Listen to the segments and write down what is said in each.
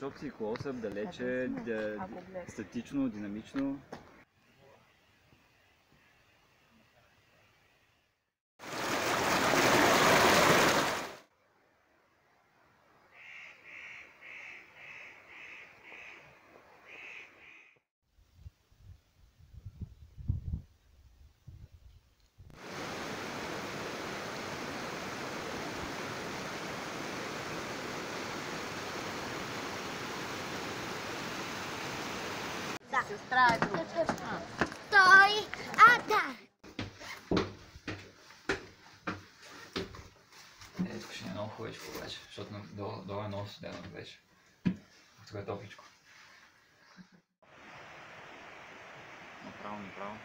имаш опции close-up, далече, статично, динамично. Да. Сестра е друг. Той, да. Тук ще е много хубавичко обаче, защото долу е много студено вече. Тук е топличко. Направо.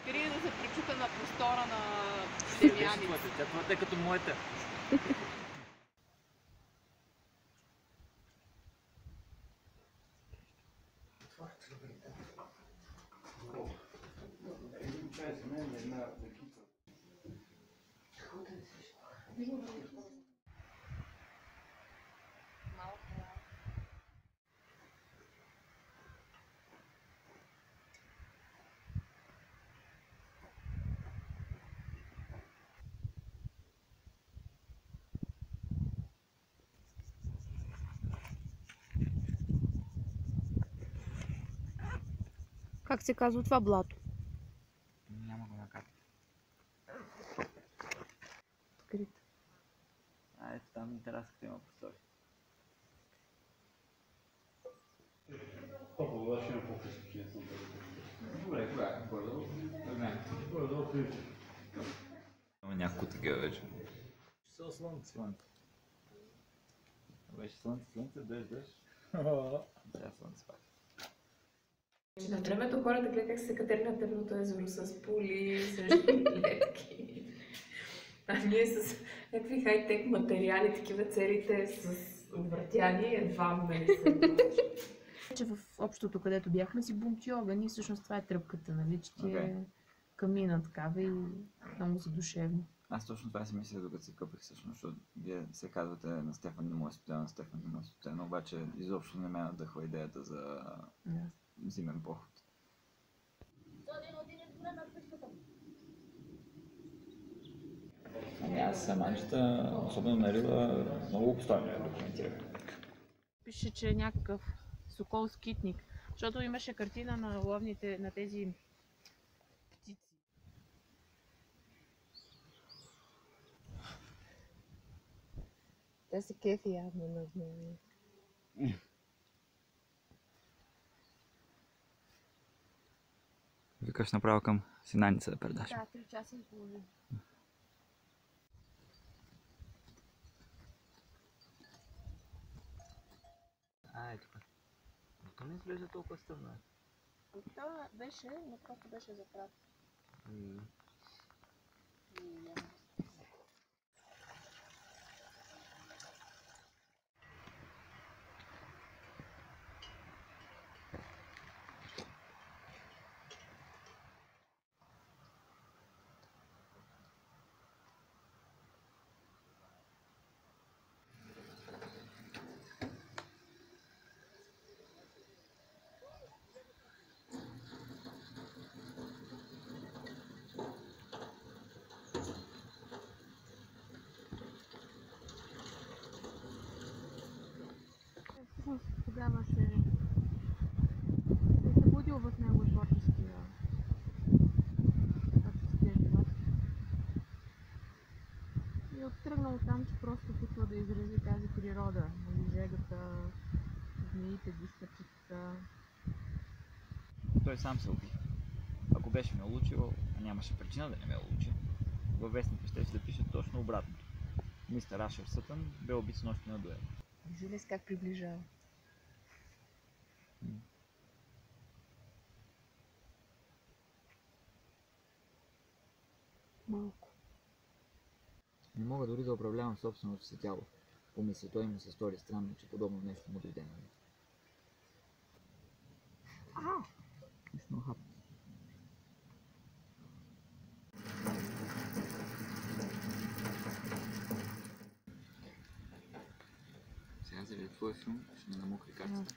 Преди да се пречука на простора на земяни. Тя е като моята. Как се казва това блато? Няма го на карта. Открит. Ето там тераската има простори. Топло, ще има по-късно, че не съм бъде. Добре, кога? Горе-долу? Не знам. Горе-долу прилича. Има няколко такива вече. Ще се слънце. Беше слънце, дъжд. Сега слънце пак. На времето хората гледах се катерили на Тъмното езеро с пули, срещу клетки. А ние с някакви хай-тек материали, такива целите с въртяни, едва нали са. Че в общото, където бяхме, си бунти огън и всъщност това е тръпката, нали, че ти е камина такава и много задушевно. Аз точно това си мисля, докато се къпих всъщност, защото вие се казвате на Стефан не му е студено, обаче изобщо не ме надъхва идеята за зимен поход. Ами аз манчета, особено на Рила, много обстойно я документирах. Пише, че е някакъв сокол скитник, защото имаше картина на ловните, на тези птици. Те се кефи явно на змеи. Викаш направо към Синаница да предаш. Да, 3 часа и половина. Ето тук. То не изглежда толкова стъмно. Това беше, но просто беше за кратко. Тогава се е събудил в него творческия живот. И е оттръгнал там, че просто хотел да изрази тази природа, жегата, змиите, дискърчетата. Той сам се уби. Ако беше ме улучил, а нямаше причина да не ме улучи, във вестника ще да пише точно обратното. Мистер Ашер Сътън бе убит с нощи на дуел. Вижда ли как приближава? Малко. Не мога дори да управлявам собственото си тяло. Помисли, той му се стори странно, че подобно нещо му дойде на мен. Нищо хап. този филм, ще ми намукри картата.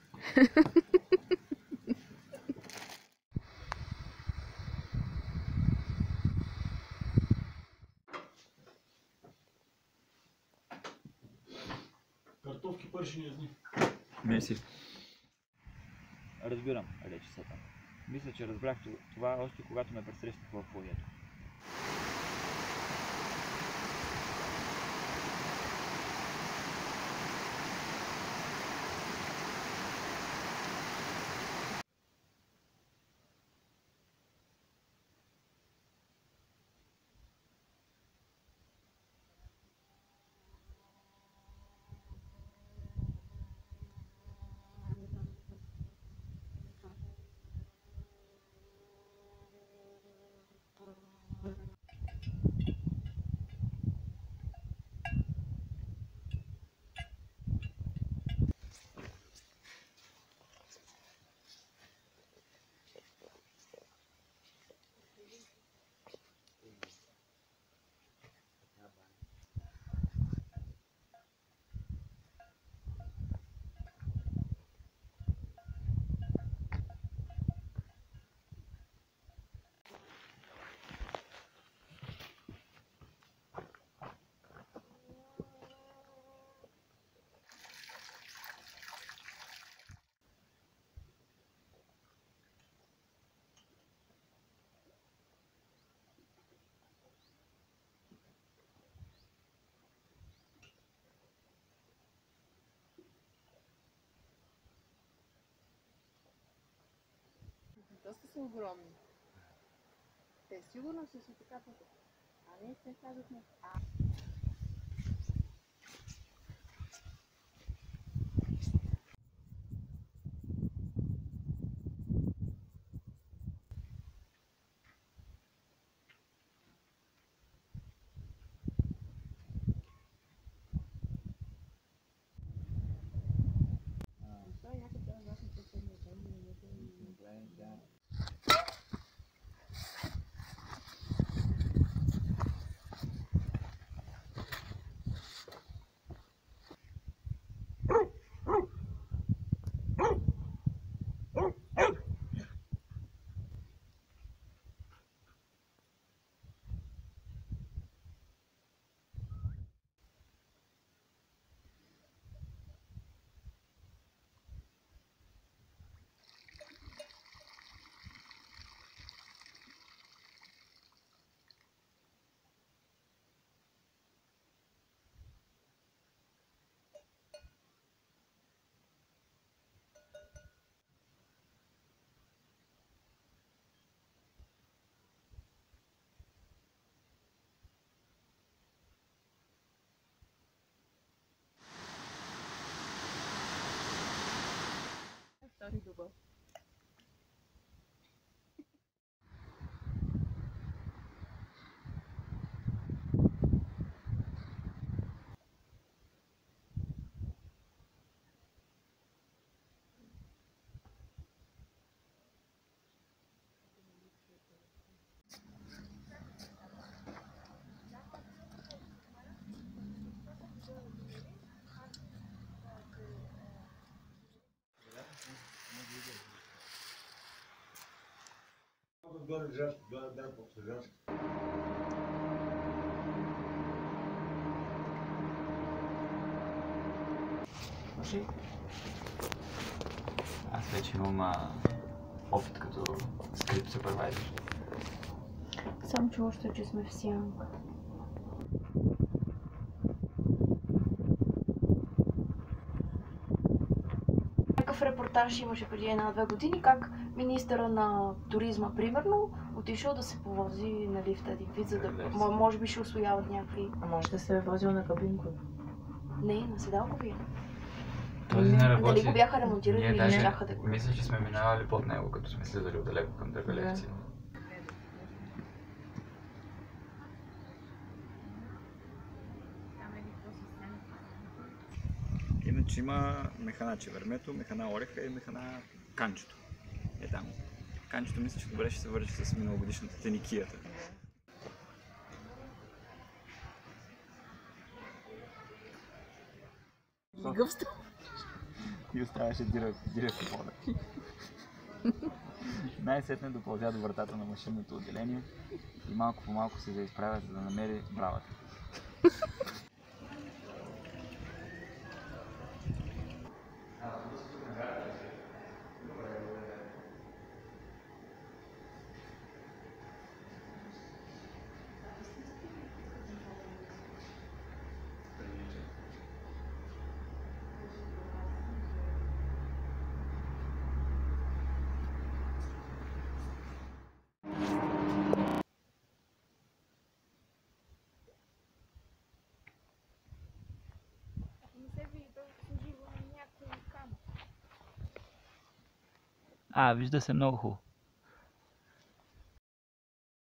Картофки пършени язни. Мерси. Разбирам, речицата. Мисля, че разбрах това още когато ме пресрещнах в фоайето. Доста са огромни. Те сигурно са си така по... А не, те казват на... Втори дубъл. Горе лежаш, дай подсъжаш. Аз вече имам опит като скрипт супервайзър. Само че още, че сме в сянка. Такъв репортаж имаше преди 1-2 години, как министъра на туризма, примерно, отишъл да се повози на лифта един вид, за да може би ще усвояват някакви... А може да се е возил на кабинко? Не, на седалковия. Този не работи. Дали го бяха ремонтирали или не щяха да го... Мисля, че сме минавали под него, като сме слизали отдалеко към Дъргалевци. Иначе има механа чевермето, механа ореха и механа канчето. Е там. Канчето мисля, че добре ще се върши с миналогодишната теникията. Гъвсто. и оставаше директ в вода. Най-сетне допълзя до вратата на машинното отделение и малко по малко се заизправя, за да намери бравата. Вижда се много хубаво.